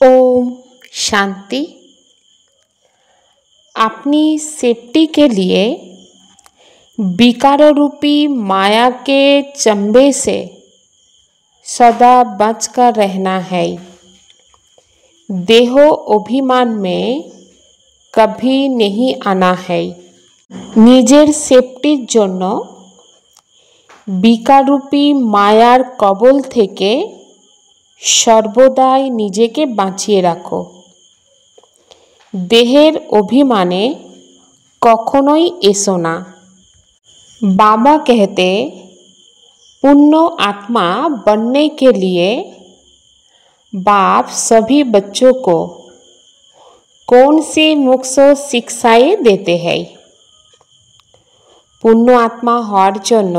ओम शांति। अपनी सेफ्टी के लिए विकार रूपी माया के चंबे से सदा बचकर रहना है। देह अभिमान में कभी नहीं आना है। निजेर सेफ्टिर जोन्नो विकार रूपी मायार कबल थेके सर्वदाई निजेके बाँचिए राखो। देहेर अभिमाने कखनोई एसो ना। बाबा कहते पुण्य आत्मा बनने के लिए बाप सभी बच्चों को कौन सी मुख्य शिक्षाएं देते हैं। पुण्य आत्मा हওয়ার জন্য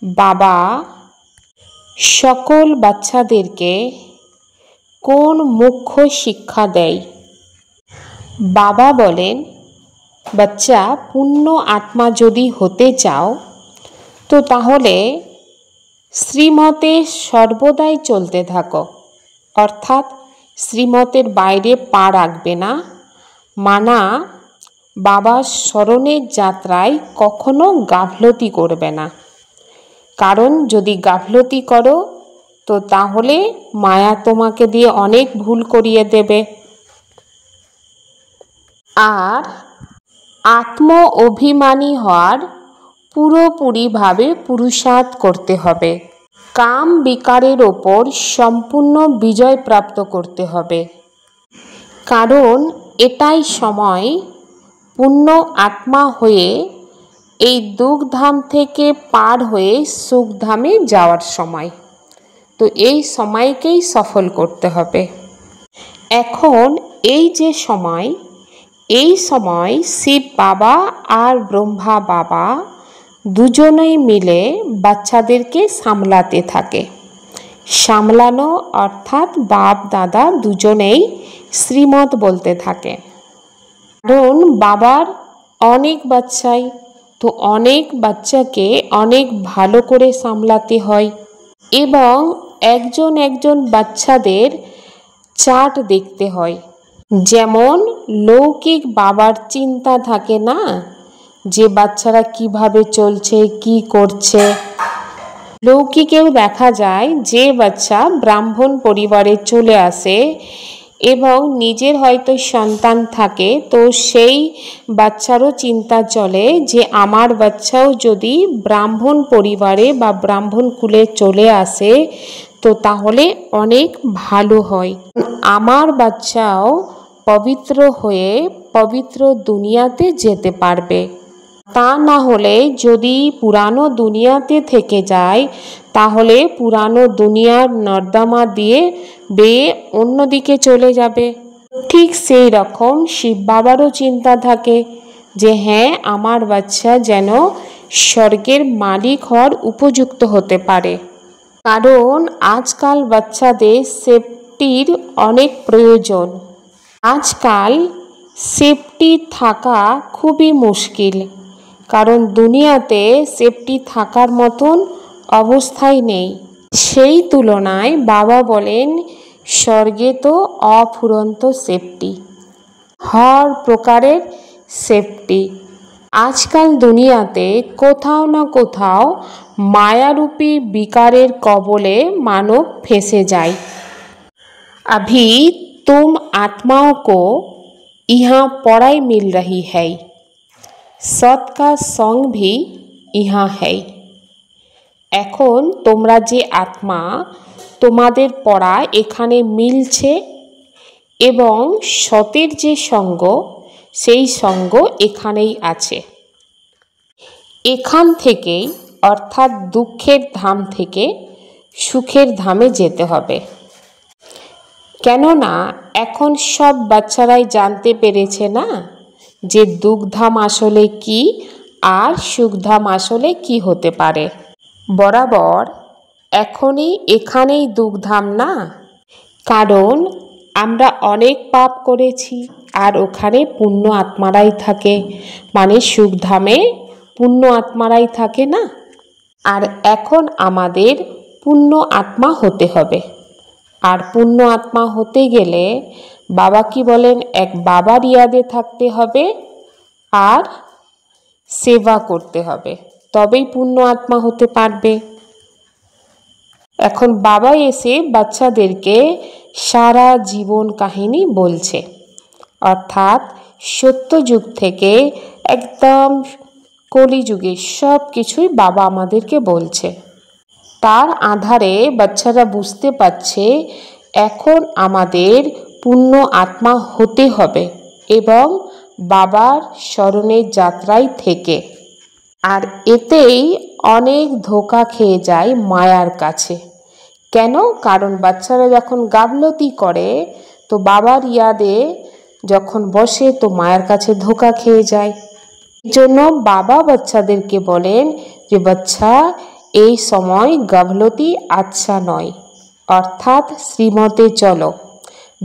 बाबा सकल बाच्चादेरके कोन मुख्य शिक्षा देय। बाबा बोलेन बच्चा पुण्य आत्मा यदि होते चाओ तो ताहले श्रीमते सर्वदाई चलते थाको, अर्थात श्रीमतेर बाइरे पा राखबे ना। माना बाबा शरणेर यात्राय कखनो गाफलति करबे ना, कारण यदि गाफलति करो तो ताहले माया तोमाके दिए अनेक भूल करिए देबे। आर आत्म अभिमानी हওয়ার पुरोपुरी भावे पुरुषार्थ करते हबे। काम विकारेर ओपर सम्पूर्ण विजय प्राप्त करते हबे, कारण एटाई समय पुण्य आत्मा हये এই দুঃখধাম থেকে পার হয়ে সুখধামে যাওয়ার সময়। তো এই সময়কেই সফল করতে হবে। এখন এই যে সময়, এই সময় শিব বাবা আর ব্রহ্মা বাবা দুজনেই মিলে বাচ্চাদেরকে সামলাতে থাকে। সামলানো অর্থাৎ বাপ দাদা দুজনেই শ্রীমত বলতে থাকে। কারণ বাবার অনেক বাচ্চাই, তো অনেক বাচ্চাকে অনেক ভালো করে সামলাতে হয় এবং একজন একজন বাচ্চাদের চার্ট দেখতে হয়। যেমন লৌকিক বাবার চিন্তা থাকে না, যে বাচ্চারা কিভাবে চলছে কি করছে। লৌকিকেও দেখা যায় যে বাচ্চা ব্রাহ্মণ পরিবারে চলে আসে এবং নিজের হয়তো সন্তান থাকে, তো সেই বাচ্চারও চিন্তা চলে যে আমার বাচ্চাও যদি ব্রাহ্মণ পরিবারে বা ব্রাহ্মণ কুলে চলে আসে তো তাহলে অনেক ভালো হয়, আমার বাচ্চাও পবিত্র হয়ে পবিত্র দুনিয়াতে যেতে পারবে। তা না হলে যদি পুরানো দুনিয়াতে থেকে যায় তাহলে পুরানো দুনিয়ার নর্দমা দিয়ে বেয়ে অন্যদিকে চলে যাবে। ঠিক সেই রকম শিব বাবারও চিন্তা থাকে যে হ্যাঁ আমার বাচ্চা যেন স্বর্গের মালিক হওয়ার উপযুক্ত হতে পারে। কারণ আজকাল বাচ্চাদের সেফটির অনেক প্রয়োজন। আজকাল সেফটি থাকা খুবই মুশকিল, কারণ দুনিয়াতে সেফটি থাকার মতন অবস্থাই নেই। সেই তুলনায় বাবা বলেন স্বর্গে তো অফুরন্ত সেফটি, হর প্রকারের সেফটি। আজকাল দুনিয়াতে কোথাও না কোথাও মায়ারূপী বিকারের কবলে মানব ফেঁসে যায়। अभी तुम आत्माओं को यहाँ पढ़ाई मिल रही है, सत का संग भी यहाँ है। এখন তোমরা যে আত্মা তোমাদের পড়া এখানে মিলছে এবং সতের যে সঙ্গ সেই সঙ্গ এখানেই আছে। এখান থেকেই অর্থাৎ দুঃখের ধাম থেকে সুখের ধামে যেতে হবে। কেননা এখন সব বাচ্চারাই জানতে পেরেছে না যে দুঃখধাম আসলে কি আর সুখধাম আসলে কি হতে পারে। বরাবর এখনই এখানেই দুঃখধাম না, কারণ আমরা অনেক পাপ করেছি আর ওখানে পুণ্য আত্মারাই থাকে, মানে সুখধামে পুণ্য আত্মারাই থাকে না। আর এখন আমাদের পুণ্য আত্মা হতে হবে। আর পূর্ণ আত্মা হতে গেলে বাবা কি বলেন, এক বাবার ইয়াদে থাকতে হবে আর সেবা করতে হবে, তবেই পূর্ণ আত্মা হতে পারবে। এখন বাবা এসে বাচ্চাদেরকে সারা জীবন কাহিনী বলছে, অর্থাৎ সত্যযুগ থেকে একদম কলিযুগে সব কিছুই বাবা আমাদেরকে বলছে। তার আধারে বাচ্চারা বুঝতে পারছে এখন আমাদের পূর্ণ আত্মা হতে হবে এবং বাবার স্মরণের যাত্রায় থেকে। আর এতেই অনেক ধোঁকা খেয়ে যায় মায়ার কাছে। কেন? কারণ বাচ্চারা যখন গাফলতি করে তো বাবার ইয়াদে যখন বসে তো মায়ের কাছে ধোঁকা খেয়ে যায়। এই জন্য বাবা বাচ্চাদেরকে বলেন যে বাচ্চা এই সময় গাফলতি আচ্ছা নয়, অর্থাৎ শ্রীমতে চলো,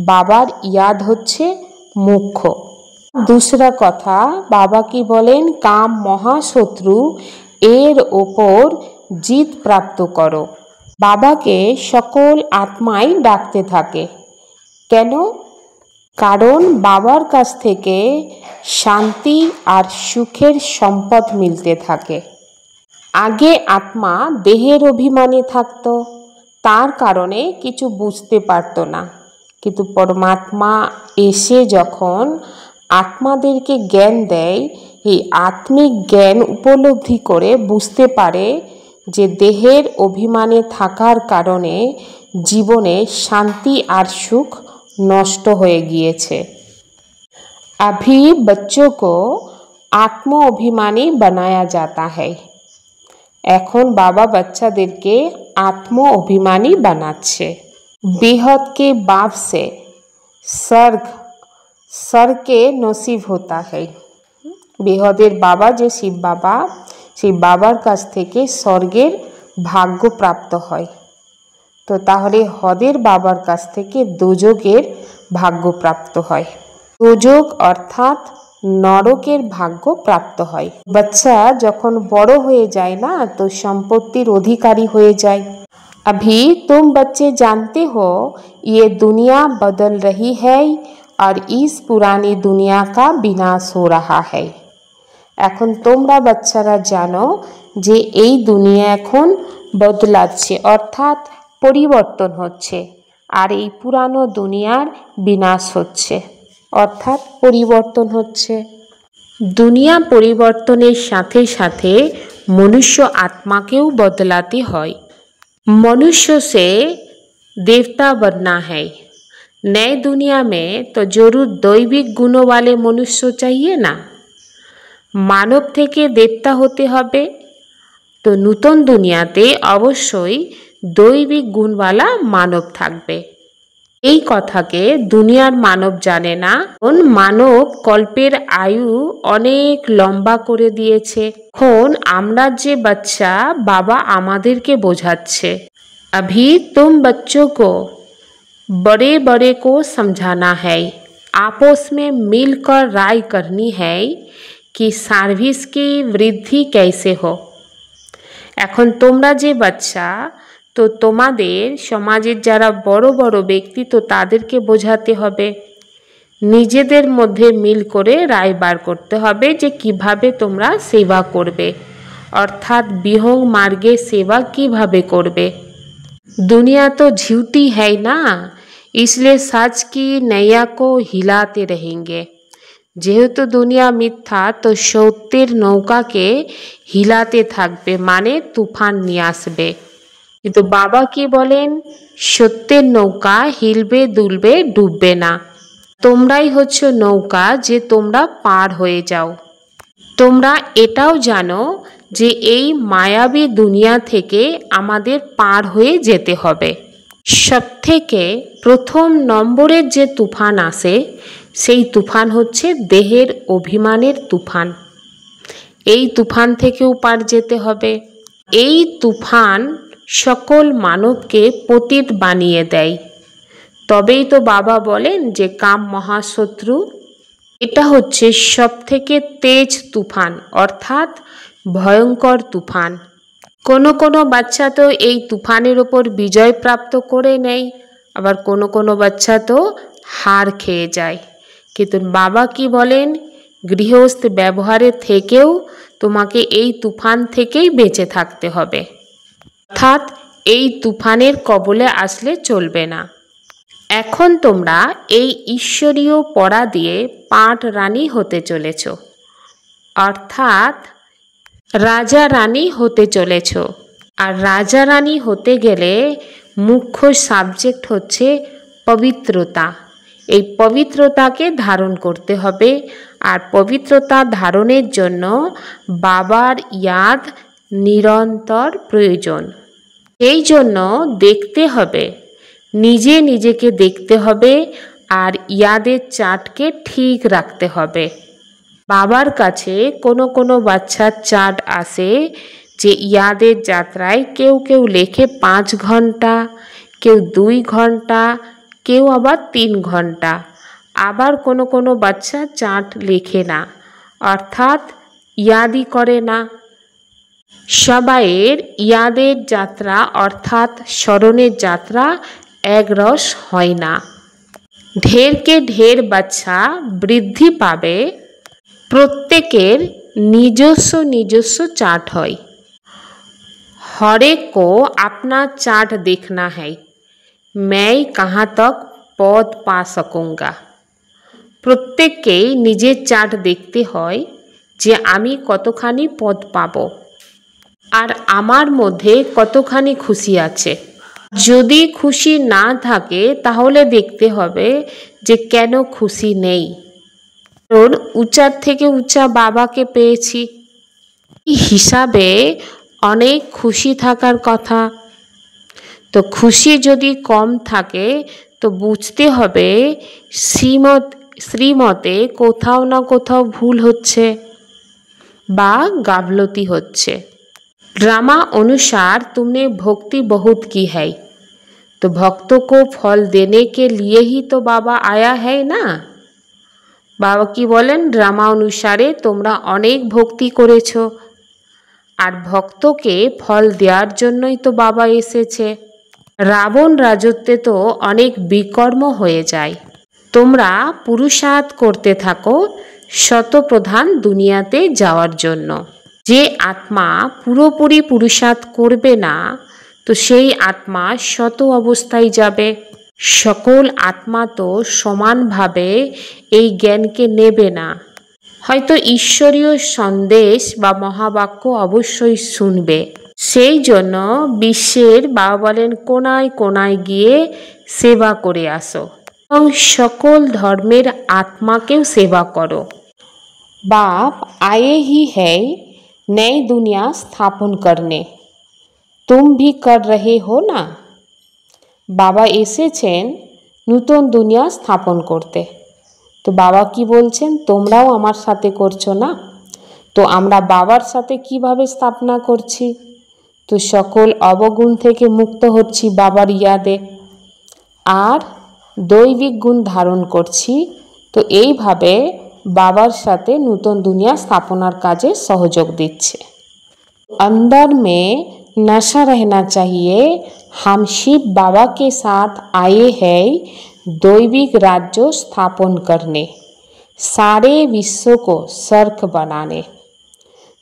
বাবার ইয়াদ হচ্ছে মুখ্য। दूसरा কথা বাবা কি বলেন, কাম মহাশত্রু, এর ওপর জিত প্রাপ্ত করো। বাবাকে সকল আত্মাই ডাকতে থাকে। কেন? কারণ বাবার কাছ থেকে শান্তি আর সুখের সম্পদ মিলতে থাকে। আগে আত্মা দেহের অভিমানে থাকতো, তার কারণে কিছু বুঝতে পারত না, কিন্তু পরমাত্মা এসে যখন আত্মাদেরকে জ্ঞান দেয়, এই আত্মিক জ্ঞান উপলব্ধি করে বুঝতে পারে যে দেহের অভিমানে থাকার কারণে জীবনে শান্তি আর সুখ নষ্ট হয়ে গিয়েছে। अभी बच्चों को आत्म अभिमानी बनाया जाता है। এখন বাবা বাচ্চাদেরকে आत्म अभिमानी বানাচ্ছে। बेहद के बाप से स्वर्ग के नसीब होता है। বেহদের বাবা যে শিব বাবা, সেই বাবার কাছ থেকে স্বর্গের ভাগ্য প্রাপ্ত হয়। তো তাহলে হদের বাবার কাছ থেকে দোজকের ভাগ্য প্রাপ্ত হয়। দোজক অর্থাৎ নরকের ভাগ্য প্রাপ্ত হয়। বাচ্চা যখন বড় হয়ে যায় না তো সম্পত্তির অধিকারী হয়ে যায়। अभी तुम बच्चे जानते हो ये दुनिया बदल रही है और इस पुरानी दुनिया का विनाश हो रहा है। এখন তোমরা বাচ্চারা জানো যে এই দুনিয়া এখন বদলাচ্ছে, অর্থাৎ পরিবর্তন হচ্ছে, আর এই পুরানো দুনিয়ার বিনাশ হচ্ছে, অর্থাৎ পরিবর্তন হচ্ছে। দুনিয়া পরিবর্তনের সাথে সাথে মনুষ্য আত্মাকেও বদলাতে হয়। मनुष्य से देवता बनना है। नए दुनिया में तो जरूर दैविक गुणों वाले मनुष्य चाहिए ना। मानव থেকে দেবতা হতে হবে, তো নতুন দুনিয়াতে অবশ্যই দৈবিক গুণওয়ালা মানব থাকবে। এই কথাকে দুনিয়ার মানব জানে না। মানব কল্পের আয়ু অনেক লম্বা করে দিয়েছে। এখন আমরা যে বাচ্চা, বাবা আমাদেরকে বোঝাচ্ছে, अभी तुम बच्चों को बड़े बड़े को समझाना है, आपस में मिलकर राय करनी है कि সার্ভিস की वृद्धि कैसे हो। এখন তোমরা যে বাচ্চা, তো তোমাদের সমাজের যারা বড় বড় ব্যক্তি, তো তাদেরকে বোঝাতে হবে, নিজেদের মধ্যে মিল করে রায় বার করতে হবে যে কিভাবে তোমরা সেবা করবে, অর্থাৎ বিহঙ্গ মার্গে সেবা কিভাবে করবে। दुनिया तो झूठी है ना, इसलिए सच की नैया को हिलाते रहेंगे। যেহেতু দুনিয়া মিথ্যা তো সত্যের নৌকাকে হিলাতে থাকবে, মানে তুফান নিয়ে আসবে। কিন্তু বাবা কি বলেন, সত্যের নৌকা হিলবে দুলবে ডুববে না, তোমরাই হচ্ছে নৌকা যে তোমরা পার হয়ে যাও। তোমরা এটাও জানো যে এই মায়াবী দুনিয়া থেকে আমাদের পার হয়ে যেতে হবে। সবথেকে প্রথম নম্বরের যে তুফান আসে সেই তুফান হচ্ছে দেহের অভিমানের তুফান। এই তুফান থেকেও পার যেতে হবে। এই তুফান সকল মানবকে পতিত বানিয়ে দেয়। তবেই তো বাবা বলেন যে কাম মহাশত্রু, এটা হচ্ছে সবথেকে তেজ তুফান, অর্থাৎ ভয়ঙ্কর তুফান। কোনো কোনো বাচ্চা তো এই তুফানের ওপর বিজয় প্রাপ্ত করে নেয়, আবার কোনো কোনো বাচ্চা তো হার খেয়ে যায়। কিন্তু বাবা কি বলেন, গৃহস্থ ব্যবহারের থেকেও তোমাকে এই তুফান থেকেই বেঁচে থাকতে হবে, অর্থাৎ এই তুফানের কবলে আসলে চলবে না। এখন তোমরা এই ঈশ্বরীয় পড়া দিয়ে পাঁট রানী হতে চলেছ, অর্থাৎ রাজা রানী হতে চলেছ। আর রাজা রানী হতে গেলে মুখ্য সাবজেক্ট হচ্ছে পবিত্রতা। এই পবিত্রতাকে ধারণ করতে হবে, আর পবিত্রতা ধারণের জন্য বাবার ইয়াদ নিরন্তর প্রয়োজন। এই জন্য দেখতে হবে, নিজে নিজেকে দেখতে হবে, আর ইয়াদের চার্টকে ঠিক রাখতে হবে। বাবার কাছে কোনো কোনো বাচ্চার চার্ট আসে যে ইয়াদের যাত্রায় কেউ কেউ লেখে 5 ঘন্টা, কেউ 2 ঘন্টা, কেউ আবার 3 ঘন্টা। আবার কোনো কোনো বাচ্চা চার্ট লেখে না, অর্থাৎ ইয়াদই করে না। সবাইয়ের ইয়াদের যাত্রা অর্থাৎ স্মরণের যাত্রা একরস হয় না। ঢেরকে ঢের বাচ্চা বৃদ্ধি পাবে, প্রত্যেকের নিজস্ব নিজস্ব চাर्ट হয়। हर एक को अपना चार्ट देखना है, मैं कहाँ तक पद पा सकूँगा। প্রত্যেককেই নিজের চার্ট দেখতে হয় যে আমি কতখানি পদ পাবো, আর আমার মধ্যে কতখানি খুশি আছে। যদি খুশি না থাকে তাহলে দেখতে হবে যে কেন খুশি নেই। কারণ উঁচার থেকে উঁচা বাবাকে পেয়েছি, এই হিসাবে অনেক খুশি থাকার কথা। তো খুশি যদি কম থাকে তো বুঝতে হবে শ্রীমতে কোথাও না কোথাও ভুল হচ্ছে বা गाफलती হচ্ছে। ड्रामा अनुसार तुमने भक्ति बहुत की है, तो भक्तों को फल देने के लिए ही तो बाबा आया है ना। बाबा की बोलें ड्रामा अनुसारे তোমরা অনেক ভক্তি করেছো, আর ভক্তকে ফল দেওয়ার জন্যই তো বাবা এসেছে। রাবণ রাজত্বে তো অনেক বিকর্ম হয়ে যায়। তোমরা পুরুষার্থ করতে থাকো শতপ্রধান দুনিয়াতে যাওয়ার জন্য। যে আত্মা পুরোপুরি পুরুষার্থ করবে না তো সেই আত্মা শত অবস্থায় যাবে। সকল আত্মা তো সমানভাবে এই জ্ঞানকে নেবে না। হয়তো ঈশ্বরীয় সন্দেশ বা মহাবাক্য অবশ্যই শুনবে। সেই জন্য বিশ্বের বাবা বলেন কোনায় কোনায় গিয়ে সেবা করে আসো এবং সকল ধর্মের আত্মাকেও সেবা করো। बाप आए ही है नई दुनिया स्थापन करने, तुम भी कर रहे हो ना। বাবা এসেছেন নতুন দুনিয়া স্থাপন করতে। তো বাবা কি বলছেন, তোমরাও আমার সাথে করছো না। তো আমরা বাবার সাথে কিভাবে স্থাপনা করছি, তো সকল অবগুণ থেকে মুক্ত হচ্ছি বাবার ইয়াদে, আর দৈবিক গুণ ধারণ করছি। তো এইভাবে বাবার সাথে নতুন দুনিয়া স্থাপনার কাজে সহযোগ দিচ্ছে। अंदर में नशा रहना चाहिए, हम शिव बाबा के साथ आए हैं दैविक राज्य स्थापन करने, सारे विश्व को स्वर्ग बनाने।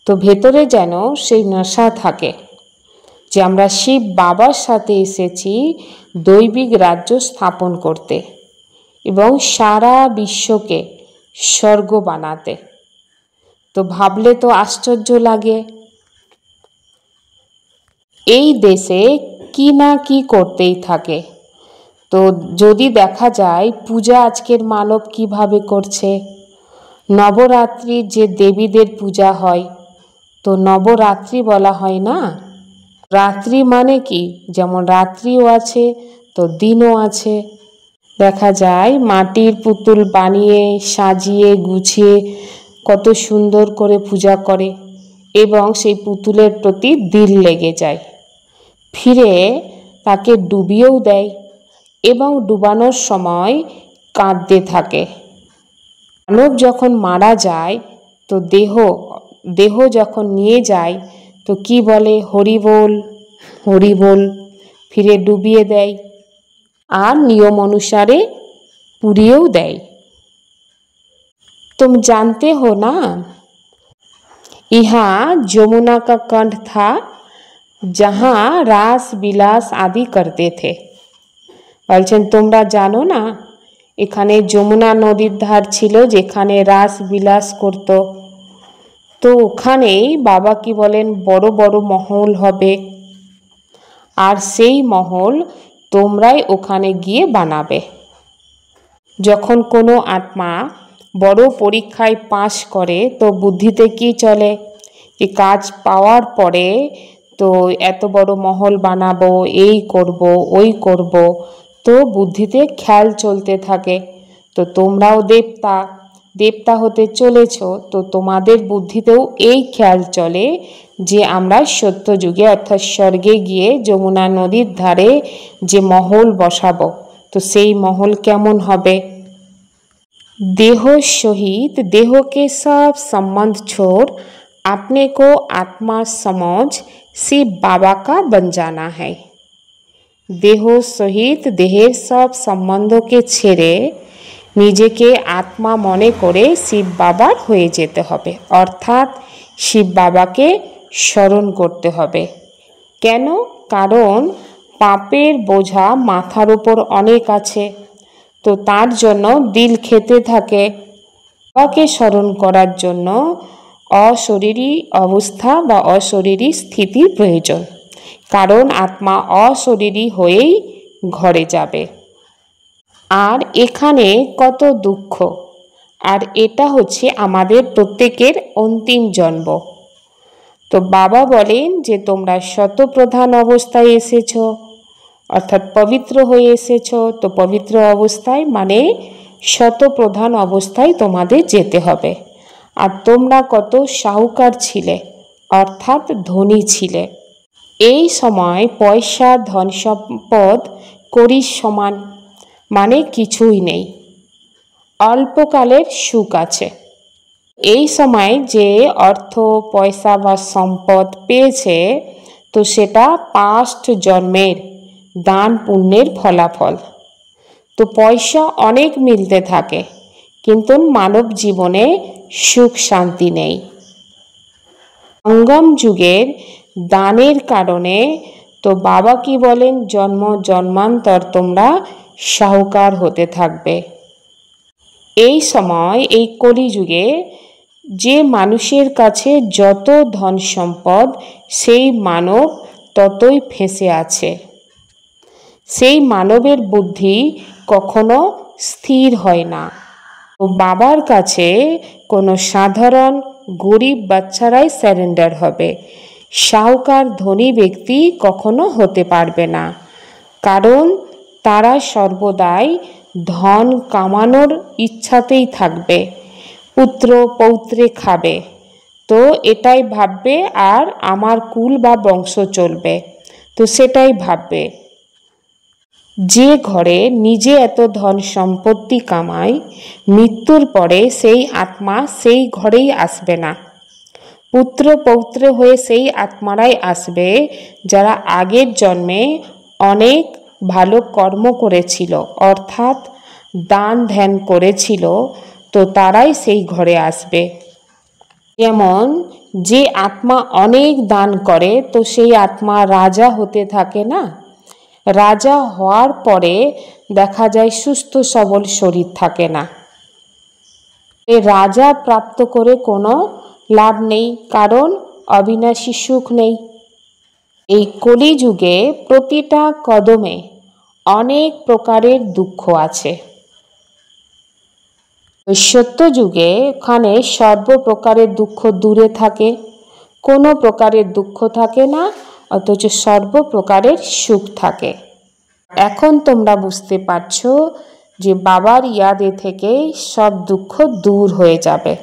तो ভেতরে যেন সেই নেশা থাকে যে আমরা শিব বাবার সাথে এসেছি দৈবিক রাজ্য স্থাপন করতে এবং সারা বিশ্বকে স্বর্গ বানাতে। তো ভাবলে তো আশ্চর্য লাগে, এই দেশে কি না কি করতেই থাকে। তো যদি দেখা যায় পূজা আজকের মানব কিভাবে করছে, নবরাত্রির যে দেবীদের পূজা হয় তো নবরাত্রি বলা হয় না। রাত্রি মানে কি, যেমন রাত্রিও আছে তো দিনও আছে। দেখা যায় মাটির পুতুল বানিয়ে সাজিয়ে গুছিয়ে কত সুন্দর করে পূজা করে এবং সেই পুতুলের প্রতি দিল লেগে যায়, ফিরে তাকে ডুবিয়েও দেয় এবং ডুবানোর সময় কাঁদতে থাকে। মানব যখন মারা যায় তো দেহ যখন নিয়ে যায় তো কি বলে, হরি বল হরি বল, ফিরে ডুবিয়ে দেয়। আর নিয়ম অনুসারে পুড়িয়েও দেয়। तुम जानते हो ना, यहाँ যমুনা का कंठ था जहाँ रास বিলাস आदि करते थे। বলছেন তোমরা জানো না, এখানে যমুনা নদীর ধার ছিল যেখানে রাস বিলাস করত। তো ওখানেই বাবা কি বলেন, বড় বড় মহল হবে, আর সেই মহল তোমরাই ওখানে গিয়ে বানাবে। যখন কোনো আত্মা বড় পরীক্ষায় পাশ করে তো বুদ্ধিতে কি চলে, যে কাজ পাওয়ার পরে তো এত বড় মহল বানাবো, এই করব ওই করব, তো বুদ্ধিতে খেয়াল চলতে থাকে। তো তোমরাও দেবতা হতে চলেছ, তো তোমাদের বুদ্ধিতেও এই খেয়াল চলে যে আমরা সত্য যুগে অর্থাৎ স্বর্গে গিয়ে যমুনা নদীর ধারে যে মহল বসাবো, তো সেই মহল কেমন হবে। देह सहित देह के सब संबंध छोड़ अपने को आत्मा समझ शिव बाबा का बन जाना है। देह सहित देहेर सब সম্বন্ধকে ছেড়ে নিজেকে আত্মা মনে করে শিব বাবার হয়ে যেতে হবে, অর্থাৎ শিব বাবাকে স্মরণ করতে হবে। কেন? কারণ পাপের বোঝা মাথার উপর অনেক আছে, তো তার জন্য দিল খেতে থাকে। বাবাকে স্মরণ করার জন্য অশরীরী অবস্থা বা অশরীরী স্থিতির প্রয়োজন, কারণ আত্মা অশরীরী হয়েই ঘরে যাবে। আর এখানে কত দুঃখ, আর এটা হচ্ছে আমাদের প্রত্যেকের অন্তিম জন্ম। তো বাবা বলেন যে তোমরা শতপ্রধান অবস্থায় এসেছো, অর্থাৎ পবিত্র হয়ে এসেছো। তো পবিত্র অবস্থায় মানে শতপ্রধান অবস্থায় তোমাদের যেতে হবে। আর তোমরা কত সাহুকার ছিলে, অর্থাৎ ধনী ছিলে। এই সময় পয়সা ধন সম্পদ কড়ির সমান, মানে কিছুই নেই, অল্পকালের সুখ আছে। এই সময় যে অর্থ পয়সা বা সম্পদ পেয়েছে, তো সেটা পাস্ট জন্মের দান পুণ্যের ফলাফল। তো পয়সা অনেক মিলতে থাকে, কিন্তু মানব জীবনে সুখ শান্তি নেই। সঙ্গম যুগের দানের কারণে তো বাবা কি বলেন, জন্ম জন্মান্তর তোমরা সাহুকার হতে থাকবে। এই সময় এই কলিযুগে যে মানুষের কাছে যত ধন সম্পদ, সেই মানব ততই ফেঁসে আছে। সেই মানবের বুদ্ধি কখনো স্থির হয় না। তো বাবার কাছে কোনো সাধারণ গরিব বাচ্চারাই স্যারেন্ডার হবে, সাহুকার ধনী ব্যক্তি কখনো হতে পারবে না, কারণ তারা সর্বদাই ধন কামানোর ইচ্ছাতেই থাকবে, পুত্র পৌত্রে খাবে, তো এটাই ভাববে, আর আমার কুল বা বংশ চলবে, তো সেটাই ভাববে। যে ঘরে নিজে এত ধন সম্পত্তি কামায়, মৃত্যুর পরে সেই আত্মা সেই ঘরেই আসবে না। পুত্র পৌত্র হয়ে সেই আত্মারাই আসবে যারা আগের জন্মে অনেক ভালো কর্ম করেছিল, অর্থাৎ দান ধ্যান করেছিল, তো তারাই সেই ঘরে আসবে। যেমন যে আত্মা অনেক দান করে, তো সেই আত্মা রাজা হতে থাকে না, রাজা হওয়ার পরে দেখা যায় সুস্থ সবল শরীর থাকে না। রাজা প্রাপ্ত করে কোনো লাভ নেই, কারণ অবিনাশী সুখ নেই। এই কলিযুগে প্রতিটা কদমে অনেক প্রকারের দুঃখ আছে। সত্য যুগে ওখানে সর্বপ্রকারের দুঃখ দূরে থাকে, কোনো প্রকারের দুঃখ থাকে না, অথচ সর্বপ্রকারের সুখ থাকে। এখন তোমরা বুঝতে পারছো যে বাবার ইয়াদে থেকে সব দুঃখ দূর হয়ে যাবে।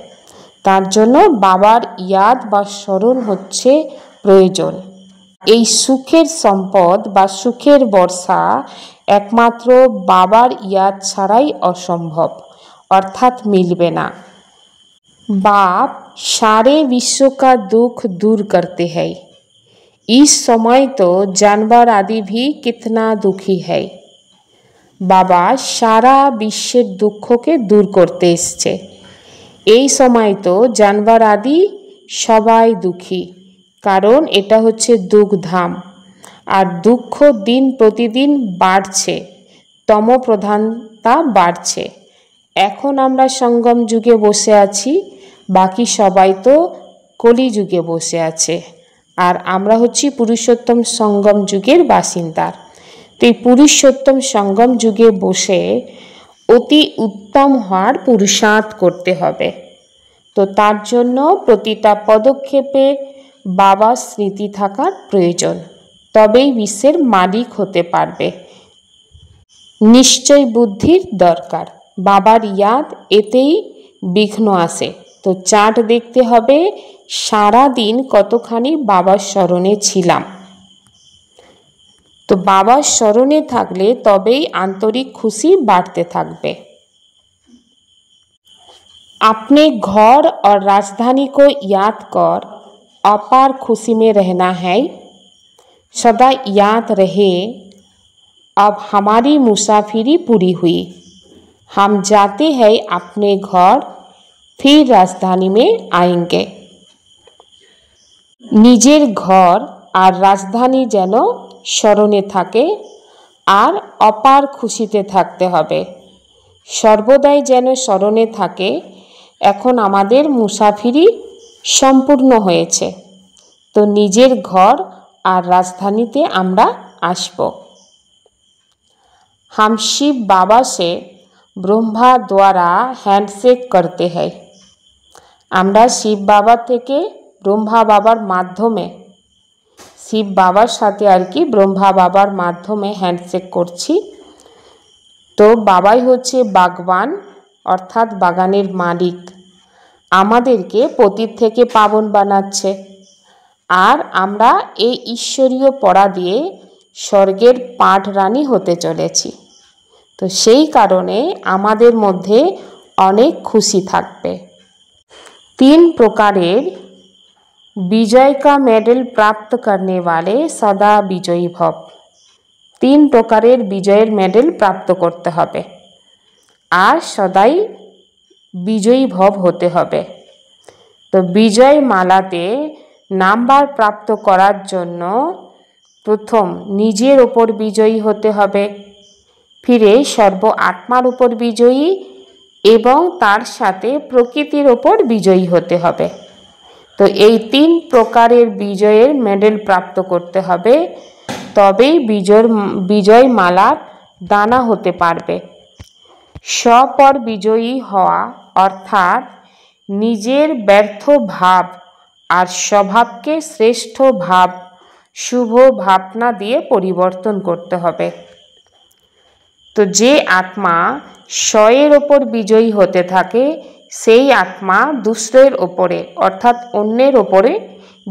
তার জন্য বাবার ইয়াদ বা স্মরণ হচ্ছে প্রয়োজন। এই সুখের সম্পদ বা সুখের বর্ষা একমাত্র বাবার ইয়াদ ছাড়াই অসম্ভব, অর্থাৎ মিলবে না। बाप सारे विश्व का दुख दूर करते हैं। इस समय तो जानवर आदि भी कितना दुखी है। বাবা সারা বিশ্বের দুঃখকে দূর করতে এসছে। এই সময় তো জানোয়ার আদি সবাই দুঃখী, কারণ এটা হচ্ছে দুঃখধাম। আর দুঃখ দিন প্রতিদিন বাড়ছে, তমপ্রধানতা বাড়ছে। এখন আমরা সঙ্গম যুগে বসে আছি, বাকি সবাই তো কলিযুগে বসে আছে। আর আমরা হচ্ছি পুরুষোত্তম সঙ্গম যুগের বাসিন্দা। তো এই পুরুষোত্তম সঙ্গম যুগে বসে অতি উত্তম হওয়ার পুরুষার্থ করতে হবে। তো তার জন্য প্রতিটা পদক্ষেপে বাবার স্মৃতি থাকার প্রয়োজন, তবেই বিশ্বের মালিক হতে পারবে। নিশ্চয় বুদ্ধির দরকার, বাবার ইয়াদ এতেই বিঘ্ন আসে। তো চার্ট দেখতে হবে সারা দিন কতখানি বাবার স্মরণে ছিলাম। তো বাবার স্মরণে থাকলে তবেই আন্তরিক খুশি বাড়তে থাকবে। अपने घर और राजधानी को याद कर अपार खुशी में रहना है। सदा याद रहे अब हमारी मुसाफिरी पूरी हुई, हम जाते हैं अपने घर, फिर राजधानी में आएंगे। निजेर घर और राजधानी जेनो स्मरणे थाके और अपार खुशीते थाकते हबे। सर्वदाई जेनो स्मरणे थाके এখন আমাদের মুসাফিরি সম্পূর্ণ হয়েছে। তো নিজের ঘর আর রাজধানীতে আমরা আসব। हम शिव बाबा से ब्रह्मा द्वारा हैंडशेक करते हैं। আমরা শিব বাবা থেকে ব্রহ্মা বাবার মাধ্যমে, শিব বাবার সাথে আর কি ব্রহ্মা বাবার মাধ্যমে হ্যান্ডশেক করছি। তো বাবাই হচ্ছে বাগবান অর্থাৎ বাগানের মালিক, আমাদেরকে পতিত থেকে পাবন বানাচ্ছে। আর আমরা এই ঈশ্বরীয় পড়া দিয়ে স্বর্গের পাঠরানী হতে চলেছি। তো সেই কারণে আমাদের মধ্যে অনেক খুশি থাকবে। 3 প্রকারের विजय का मेडल प्राप्त करने वाले सदा विजयी भव। 3 প্রকারের বিজয়ের মেডেল প্রাপ্ত করতে হবে আর সদাই বিজয়ী ভব হতে হবে। তো বিজয় মালাতে নাম্বার প্রাপ্ত করার জন্য প্রথম নিজের ওপর বিজয়ী হতে হবে, ফিরে সর্ব আত্মার উপর বিজয়ী এবং তার সাথে প্রকৃতির ওপর বিজয়ী হতে হবে। তো এই 3 প্রকারের বিজয়ের মেডেল প্রাপ্ত করতে হবে, তবেই বিজয় মালার দানা হতে পারবে। স্বপর বিজয়ী হওয়া অর্থাৎ নিজের ব্যর্থ ভাব আর স্বভাবকে শ্রেষ্ঠ ভাব, শুভ ভাবনা দিয়ে পরিবর্তন করতে হবে। তো যে আত্মা স্বয়ের ওপর বিজয়ী হতে থাকে সেই আত্মা দুসরের ওপরে অর্থাৎ অন্যের ওপরে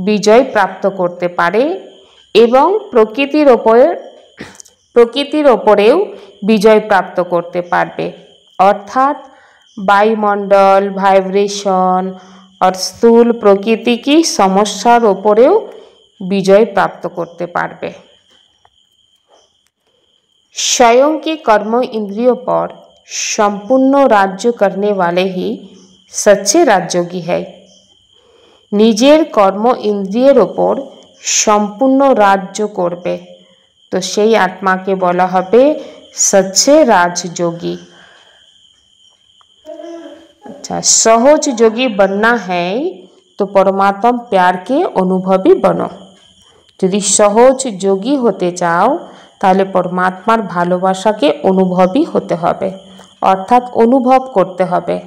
বিজয় প্রাপ্ত করতে পারে এবং প্রকৃতির ওপরেও বিজয় প্রাপ্ত করতে পারবে। অর্থাৎ বায়ুমণ্ডল, ভাইব্রেশন और স্থূল প্রকৃতি কি সমস্যার ওপরেও বিজয় প্রাপ্ত করতে পারবে। स्वयं के कर्म इंद्रियों पर संपूर्ण राज्य करने वाले ही सच्चे राजयोगी है। নিজের কর্ম ইন্দ্রিয়ের ওপর সম্পূর্ণ রাজ্য করবে, তো সেই আত্মাকে বলা হবে সচ্চে রাজযোগী। अच्छा, सहज যোগী बनना है तो परमात्मा प्यार के अनुभवी बनो। যদি সহজ যোগী হতে চাও তাহলে পরমাত্মার ভালোবাসাকে অনুভবী হতে হবে, অর্থাৎ অনুভব করতে হবে।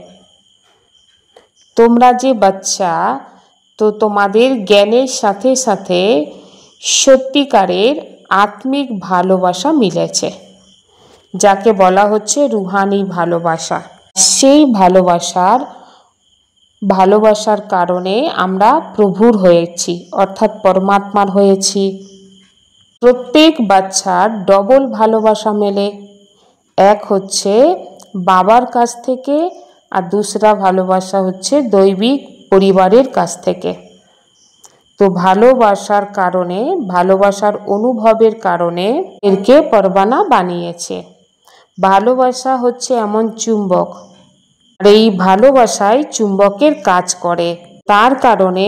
তোমরা যে বাচ্চা, তো তোমাদের জ্ঞানের সাথে সাথে সত্যিকারের আত্মিক ভালোবাসা মিলেছে, যাকে বলা হচ্ছে রুহানি ভালোবাসা। সেই ভালোবাসার কারণে আমরা প্রভুর হয়েছি অর্থাৎ পরমাত্মার হয়েছি। প্রত্যেক বাচ্চার ডবল ভালোবাসা মেলে, এক হচ্ছে বাবার কাছ থেকে আর দুসরা ভালোবাসা হচ্ছে দৈবিক পরিবারের কাছ থেকে। তো ভালোবাসার কারণে, ভালোবাসার অনুভবের কারণে এরকে পরবানা বানিয়েছে। ভালোবাসা হচ্ছে এমন চুম্বক, আর এই ভালোবাসায় চুম্বকের কাজ করে। তার কারণে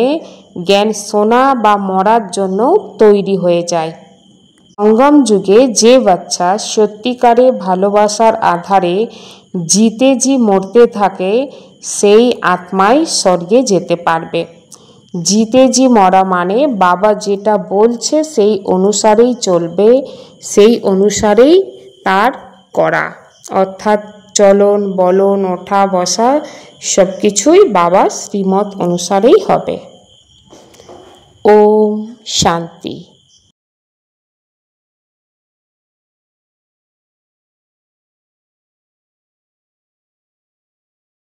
জ্ঞান শোনা বা মরার জন্য তৈরি হয়ে যায়। সঙ্গম যুগে যে বাচ্চা সত্যিকারে ভালোবাসার আধারে জিতে জি মরতে থাকে, সেই আত্মাই স্বর্গে যেতে পারবে। জিতে জি মরা মানে বাবা যেটা বলছে সেই অনুসারেই চলবে, সেই অনুসারেই তার করা, অর্থাৎ চলন বলন ওঠা বসা সব কিছুই বাবার শ্রীমত অনুসারেই হবে। ওম শান্তি।